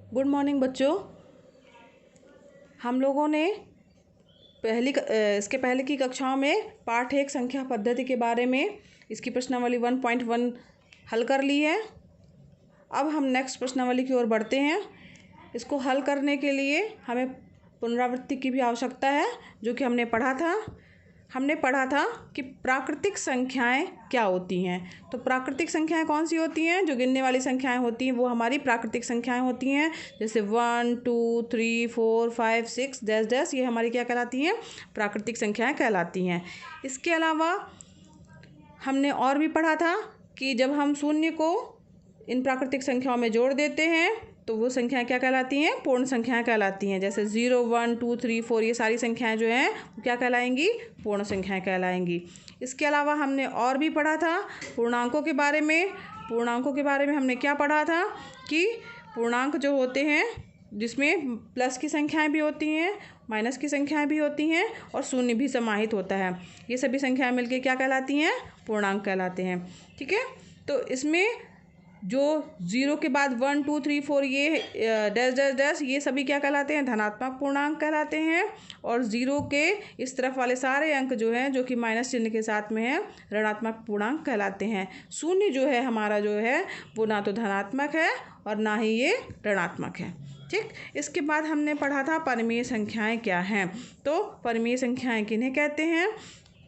Good morning बच्चों। हम लोगों ने इसके पहले की कक्षाओं में पाठ 1 संख्या पद्धति के बारे में इसकी प्रश्नावली 1.1 हल कर ली है। अब हम नेक्स्ट प्रश्नावली की ओर बढ़ते हैं। इसको हल करने के लिए हमें पुनरावृत्ति की भी आवश्यकता है, जो कि हमने पढ़ा था कि प्राकृतिक संख्याएं क्या होती हैं। तो प्राकृतिक संख्याएं कौन सी होती हैं? जो गिनने वाली संख्याएं होती हैं वो हमारी प्राकृतिक संख्याएं होती हैं। जैसे 1 2 3 4 5 6 डैश डैश, ये हमारी क्या कहलाती हैं? प्राकृतिक संख्याएं कहलाती हैं। इसके अलावा हमने और भी पढ़ा था कि जब हम शून्य को इन प्राकृतिक संख्याओं में जोड़ देते हैं तो वो संख्याएं क्या कहलाती हैं? पूर्ण संख्याएं कहलाती हैं। जैसे 0 1 2 3 4 ये सारी संख्याएं जो हैं वो क्या कहलाएंगी? पूर्ण संख्याएं कहलाएंगी। इसके अलावा हमने और भी पढ़ा था पूर्णांकों के बारे में। पूर्णांकों के बारे में हमने क्या पढ़ा था कि पूर्णांक जो होते हैं जिसमें प्लस की संख्याएं भी होती हैं, माइनस की संख्याएं भी होती हैं और शून्य भी समाहित होता है, ये सभी संख्याएं मिलकर क्या कहलाती हैं? पूर्णांक कहलाते हैं। ठीक है, तो इसमें जो 0 के बाद 1 2 3 4 ये डैश डैश डैश ये सभी क्या कहलाते हैं? धनात्मक पूर्णांक कहलाते हैं। और 0 के इस तरफ वाले सारे अंक जो हैं, जो कि माइनस चिन्ह के साथ में है, ऋणात्मक पूर्णांक कहलाते हैं। शून्य जो है हमारा जो है वो ना तो धनात्मक है और ना ही ये ऋणात्मक है। ठीक, इसके बाद हमने पढ़ा था परिमेय संख्याएं क्या हैं। तो परिमेय संख्याएं किन्हें कहते हैं?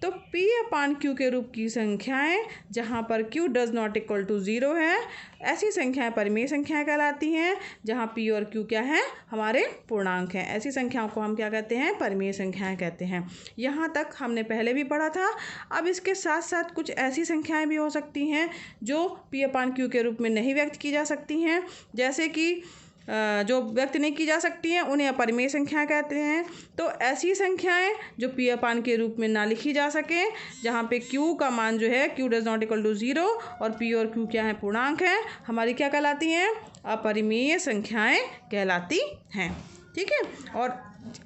तो P/Q के रूप की संख्याएं जहां पर Q does not equal to 0 है, ऐसी संख्याएं परिमेय संख्याएं कहलाती हैं। जहां P और Q क्या है? हमारे पूर्णांक हैं। ऐसी संख्याओं को हम क्या कहते हैं? परिमेय संख्याएं कहते हैं। यहाँ तक हमने पहले भी पढ़ा था। अब इसके साथ साथ कुछ ऐसी संख्याएं भी हो सकती हैं जो P/Q के रूप में नहीं व्यक्त की जा सकती हैं। जैसे कि जो व्यक्त नहीं की जा सकती हैं उन्हें अपरिमेय संख्या कहते हैं। तो ऐसी संख्याएं जो P/Q के रूप में ना लिखी जा सके, जहाँ पे Q का मान जो है Q does not equal to 0 और P और Q क्या है? पूर्णांक है, हमारी क्या कहलाती हैं? अपरिमेय संख्याएं कहलाती हैं। ठीक है, और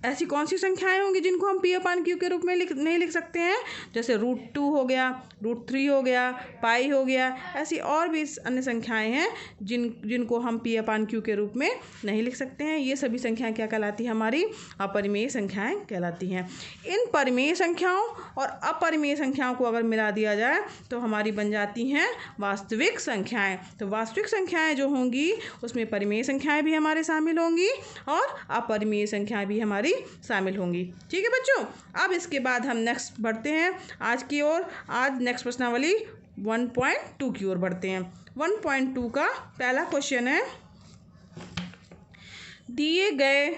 ऐसी कौन सी संख्याएं होंगी जिनको हम P/Q के रूप में नहीं लिख सकते हैं? जैसे √2 हो गया, √3 हो गया, पाई हो गया। ऐसी और भी अन्य संख्याएं हैं जिनको हम P/Q के रूप में नहीं लिख सकते हैं। ये सभी संख्याएं क्या कहलाती हैं? हमारी अपरिमेय संख्याएं कहलाती हैं। इन परिमेय संख्याओं और अपरिमेय संख्याओं को अगर मिला दिया जाए तो हमारी बन जाती हैं वास्तविक संख्याएं। तो वास्तविक संख्याएं जो होंगी उसमें परिमेय संख्याएं भी हमारे शामिल होंगी और अपरिमेय संख्याएं भी हमारी शामिल होंगी। ठीक है बच्चों, अब इसके बाद हम नेक्स्ट बढ़ते हैं आज की ओर। आज नेक्स्ट प्रश्नावली 1.2 की ओर बढ़ते हैं। 1.2 का पहला क्वेश्चन है, दिए गए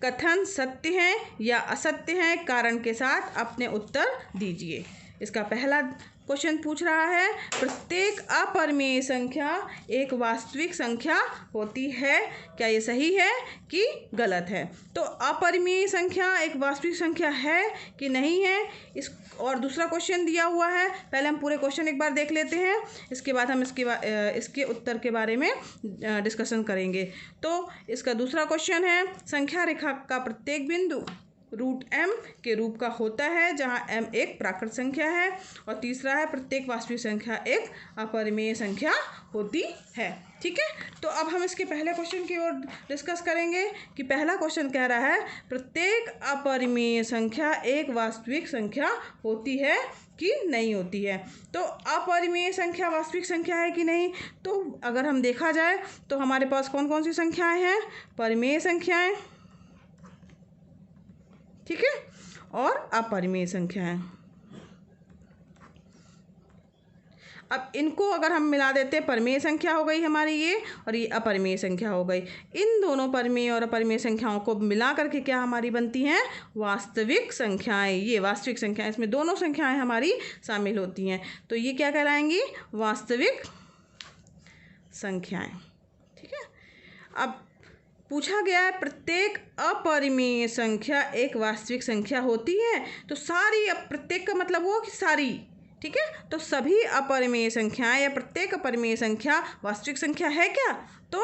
कथन सत्य हैं या असत्य हैं? कारण के साथ अपने उत्तर दीजिए। इसका पहला क्वेश्चन पूछ रहा है, प्रत्येक अपरिमेय संख्या एक वास्तविक संख्या होती है, क्या ये सही है कि गलत है? तो अपरिमेय संख्या एक वास्तविक संख्या है कि नहीं है, इस और दूसरा क्वेश्चन दिया हुआ है। पहले हम पूरे क्वेश्चन एक बार देख लेते हैं, इसके बाद हम इसके उत्तर के बारे में डिस्कशन करेंगे। तो इसका दूसरा क्वेश्चन है, संख्या रेखा का प्रत्येक बिंदु √m के रूप का होता है जहां m एक प्राकृत संख्या है। और तीसरा है, प्रत्येक वास्तविक संख्या एक अपरिमेय संख्या होती है। ठीक है, तो अब हम इसके पहले क्वेश्चन की ओर डिस्कस करेंगे कि पहला क्वेश्चन कह रहा है, प्रत्येक अपरिमेय संख्या एक वास्तविक संख्या होती है कि नहीं होती है? तो अपरिमेय संख्या वास्तविक संख्या है कि नहीं? तो अगर हम देखा जाए तो हमारे पास कौन कौन सी संख्याएं हैं? परिमेय संख्याएं, ठीक है, और अपरिमेय संख्याएं। अब इनको अगर हम मिला देते हैं, परिमेय संख्या हो गई हमारी ये, और ये अपरिमेय संख्या हो गई। इन दोनों परिमेय और अपरिमेय संख्याओं को मिला करके क्या हमारी बनती हैं? वास्तविक संख्याएं। ये वास्तविक संख्याएं, इसमें दोनों संख्याएं हमारी शामिल होती हैं, तो ये क्या कहलाएंगी? वास्तविक संख्याएं। ठीक है, अब पूछा गया है, प्रत्येक अपरिमेय संख्या एक वास्तविक संख्या होती है। तो सारी, प्रत्येक का मतलब वो कि सारी, ठीक है, तो सभी अपरिमेय संख्याएं या प्रत्येक अपरिमेय संख्या वास्तविक संख्या है क्या? तो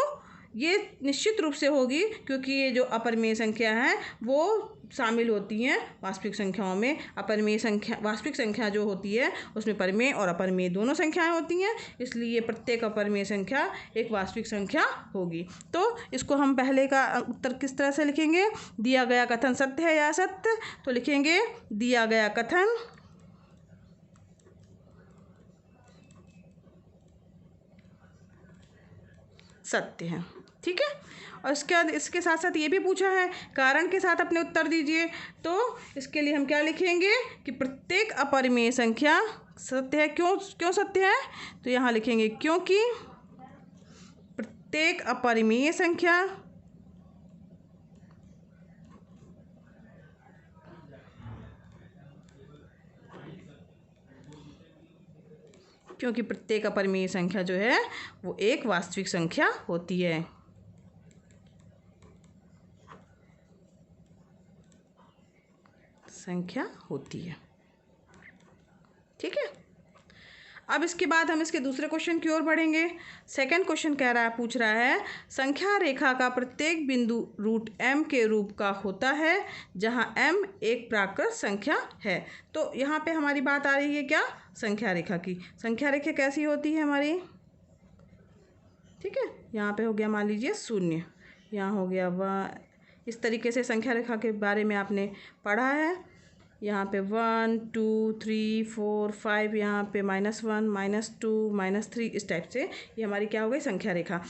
ये निश्चित रूप से होगी, क्योंकि ये जो अपरिमेय संख्या है वो शामिल होती हैं वास्तविक संख्याओं में। अपरिमेय संख्या, वास्तविक संख्या जो होती है उसमें परिमेय और अपरिमेय दोनों संख्याएं होती हैं, इसलिए प्रत्येक अपरिमेय संख्या एक वास्तविक संख्या होगी। तो इसको हम पहले का उत्तर किस तरह से लिखेंगे? दिया गया कथन सत्य है या असत्य? तो लिखेंगे दिया गया कथन सत्य है। ठीक है, और इसके बाद इसके साथ साथ ये भी पूछा है, कारण के साथ अपने उत्तर दीजिए। तो इसके लिए हम क्या लिखेंगे कि प्रत्येक अपरिमेय संख्या सत्य है। क्यों क्यों सत्य है? तो यहाँ लिखेंगे क्योंकि प्रत्येक अपरिमेय संख्या अपरिमेय संख्या जो है वो एक वास्तविक संख्या होती है। ठीक है, अब इसके बाद हम इसके दूसरे क्वेश्चन की ओर बढ़ेंगे। सेकंड क्वेश्चन पूछ रहा है, संख्या रेखा का प्रत्येक बिंदु रूट m के रूप का होता है जहां m एक प्राकृत संख्या है। तो यहाँ पे हमारी बात आ रही है क्या? संख्या रेखा की। संख्या रेखा कैसी होती है हमारी? ठीक है, यहाँ पे हो गया मान लीजिए 0, यहाँ हो गया 1। इस तरीके से संख्या रेखा के बारे में आपने पढ़ा है। यहाँ पे 1 2 3 4 5, यहाँ पे -1 -2 -3, इस टाइप से ये हमारी क्या हो गई? संख्या रेखा।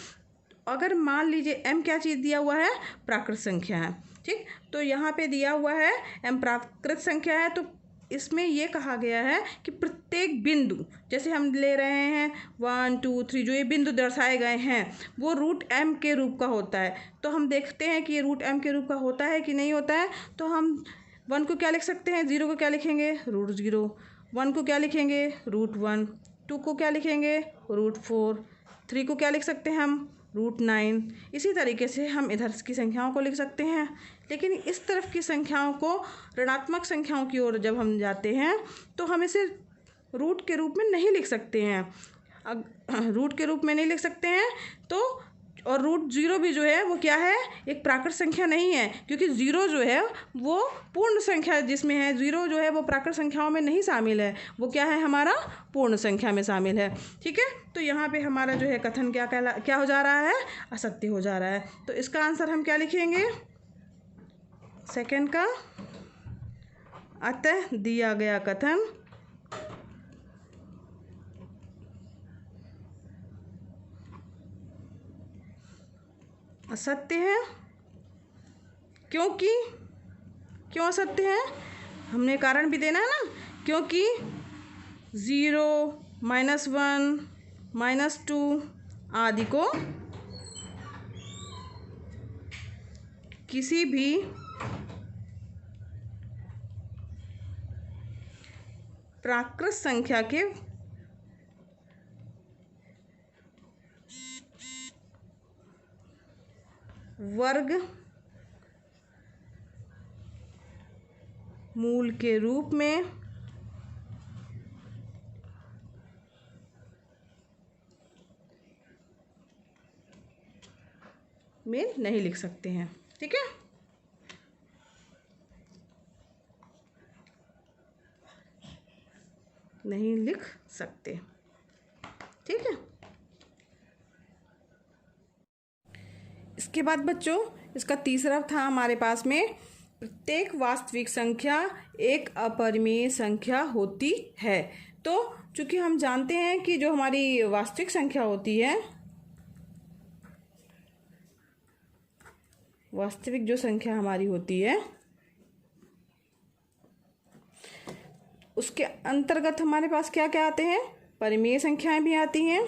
अगर मान लीजिए m क्या चीज़ दिया हुआ है? प्राकृत संख्या है। ठीक, तो यहाँ पे दिया हुआ है m प्राकृत संख्या है, तो इसमें ये कहा गया है कि प्रत्येक बिंदु, जैसे हम ले रहे हैं 1 2 3, जो ये बिंदु दर्शाए गए हैं वो रूट m के रूप का होता है। तो हम देखते हैं कि ये रूट m के रूप का होता है कि नहीं होता है। तो हम 1 को क्या लिख सकते हैं? 0 को क्या लिखेंगे? √0। 1 को क्या लिखेंगे? √1। 2 को क्या लिखेंगे? √4। 3 को क्या लिख सकते हैं हम? √9। इसी तरीके से हम इधर की संख्याओं को लिख सकते हैं। लेकिन इस तरफ की संख्याओं को, ऋणात्मक संख्याओं की ओर जब हम जाते हैं तो हम इसे रूट के रूप में नहीं लिख सकते हैं। रूट के रूप में नहीं लिख सकते हैं तो, और √0 भी जो है वो क्या है? एक प्राकृत संख्या नहीं है, क्योंकि 0 जो है वो पूर्ण संख्या जिसमें है, 0 जो है वो प्राकृत संख्याओं में नहीं शामिल है, वो क्या है? हमारा पूर्ण संख्या में शामिल है। ठीक है, तो यहाँ पे हमारा जो है कथन क्या हो जा रहा है? असत्य हो जा रहा है। तो इसका आंसर हम क्या लिखेंगे? सेकंड का, अतः दिया गया कथन असत्य है। क्योंकि क्यों असत्य है? हमने कारण भी देना है ना। क्योंकि 0 -1 -2 आदि को किसी भी प्राकृत संख्या के वर्ग मूल के रूप में नहीं लिख सकते हैं। ठीक है, नहीं लिख सकते। ठीक है, इसके बाद बच्चों इसका तीसरा था हमारे पास में, प्रत्येक वास्तविक संख्या एक अपरिमेय संख्या होती है। तो चूंकि हम जानते हैं कि जो हमारी वास्तविक संख्या होती है, वास्तविक जो संख्या हमारी होती है उसके अंतर्गत हमारे पास क्या क्या आते हैं? परिमेय संख्याएं भी आती हैं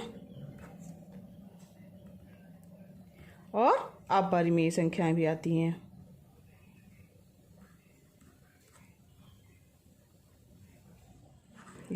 और अपरिमेय संख्याएं भी आती हैं।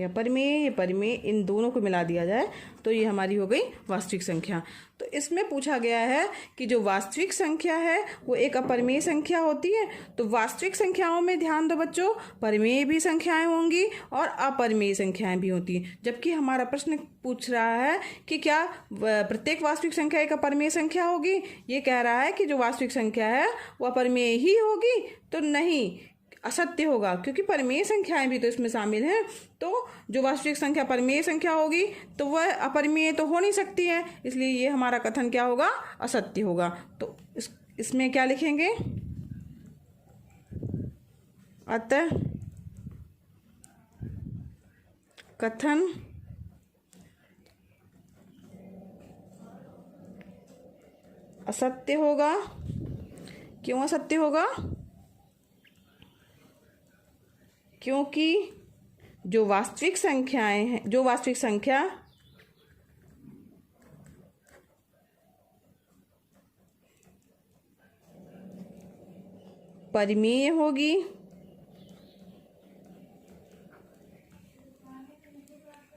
या परिमेय या परिमेय, इन दोनों को मिला दिया जाए तो ये हमारी हो गई वास्तविक संख्या। तो इसमें पूछा गया है कि जो वास्तविक संख्या है वो एक अपरिमेय संख्या होती है। तो वास्तविक संख्याओं में ध्यान दो बच्चों, परिमेय भी संख्याएं होंगी और अपरिमेय संख्याएं भी होती हैं। जबकि हमारा प्रश्न पूछ रहा है कि क्या प्रत्येक वास्तविक संख्या एक अपरिमेय संख्या होगी, ये कह रहा है कि जो वास्तविक संख्या है वो अपरिमेय ही होगी। तो नहीं, असत्य होगा, क्योंकि परिमेय संख्याएं भी तो इसमें शामिल हैं। तो जो वास्तविक संख्या परिमेय संख्या होगी तो वह अपरिमेय तो हो नहीं सकती है, इसलिए ये हमारा कथन क्या होगा, असत्य होगा। तो इसमें क्या लिखेंगे, अतः कथन असत्य होगा। क्यों असत्य होगा, क्योंकि जो वास्तविक संख्याएं हैं, जो वास्तविक संख्या परिमेय होगी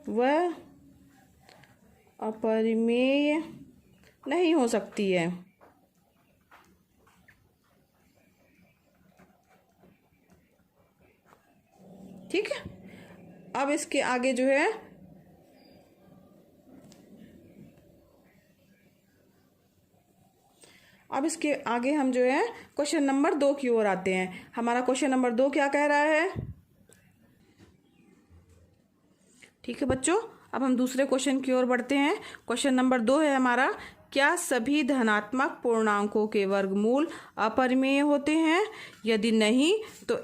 वह अपरिमेय नहीं हो सकती है। ठीक है, अब इसके आगे जो है हम जो है क्वेश्चन नंबर 2 की ओर आते हैं। हमारा क्वेश्चन नंबर 2 क्या कह रहा है। ठीक है बच्चों, अब हम दूसरे क्वेश्चन की ओर बढ़ते हैं। क्वेश्चन नंबर 2 है हमारा, क्या सभी धनात्मक पूर्णांकों के वर्गमूल अपरिमेय होते हैं? यदि नहीं तो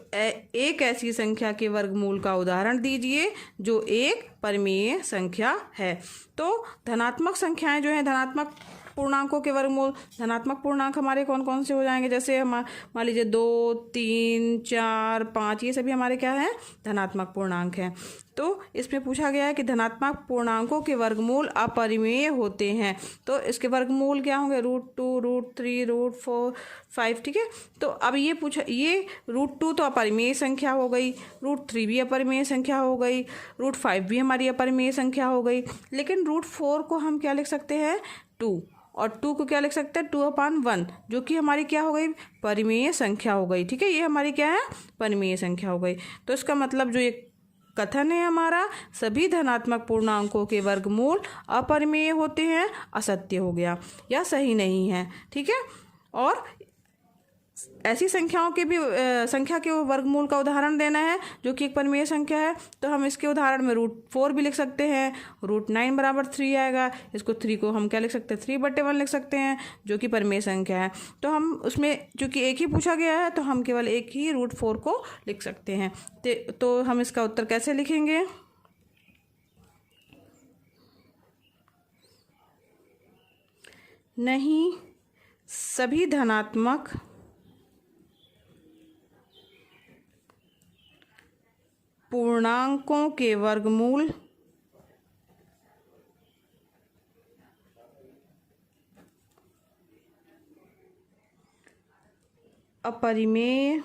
एक ऐसी संख्या के वर्गमूल का उदाहरण दीजिए जो एक परिमेय संख्या है। तो धनात्मक संख्याएं जो हैं, धनात्मक पूर्णांकों के वर्गमूल, धनात्मक पूर्णांक हमारे कौन कौन से हो जाएंगे, जैसे हम मान लीजिए 2, 3, 4, 5, ये सभी हमारे क्या हैं, धनात्मक पूर्णांक हैं। तो इसमें पूछा गया है कि धनात्मक पूर्णांकों के वर्गमूल अपरिमेय होते हैं। तो इसके वर्गमूल क्या होंगे, √2, √3, √4, 5। ठीक है, तो अब ये √2 तो अपरिमेय संख्या हो गई, √3 भी अपरिमेय संख्या हो गई, √5 भी हमारी अपरिमेय संख्या हो गई। लेकिन √4 को हम क्या लिख सकते हैं, 2, और 2 को क्या लिख सकते हैं, 2/1, जो कि हमारी क्या हो गई, परिमेय संख्या हो गई। ठीक है, ये हमारी क्या है, परिमेय संख्या हो गई। तो इसका मतलब जो ये कथन है हमारा, सभी धनात्मक पूर्णांकों के वर्गमूल अपरिमेय होते हैं, असत्य हो गया या सही नहीं है। ठीक है, और ऐसी संख्याओं के भी संख्या के वर्गमूल का उदाहरण देना है जो कि एक परिमेय संख्या है। तो हम इसके उदाहरण में √4 भी लिख सकते हैं, √9 बराबर 3 आएगा। इसको 3 को हम क्या लिख सकते हैं, 3/1 लिख सकते हैं, जो कि परिमेय संख्या है। तो हम उसमें चूँकि एक ही पूछा गया है तो हम केवल एक ही √4 को लिख सकते हैं। तो हम इसका उत्तर कैसे लिखेंगे, नहीं सभी धनात्मक पूर्णांकों के वर्गमूल अपरिमेय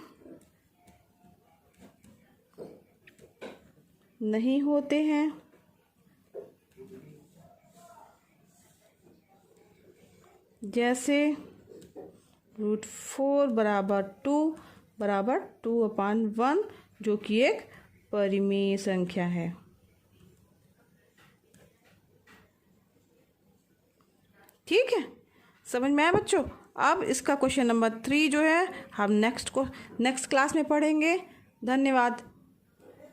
नहीं होते हैं। जैसे √4 बराबर 2 बराबर 2/1, जो कि एक परिमेय संख्या है। ठीक है, समझ में आया बच्चों। अब इसका क्वेश्चन नंबर 3 जो है हम नेक्स्ट क्लास में पढ़ेंगे। धन्यवाद।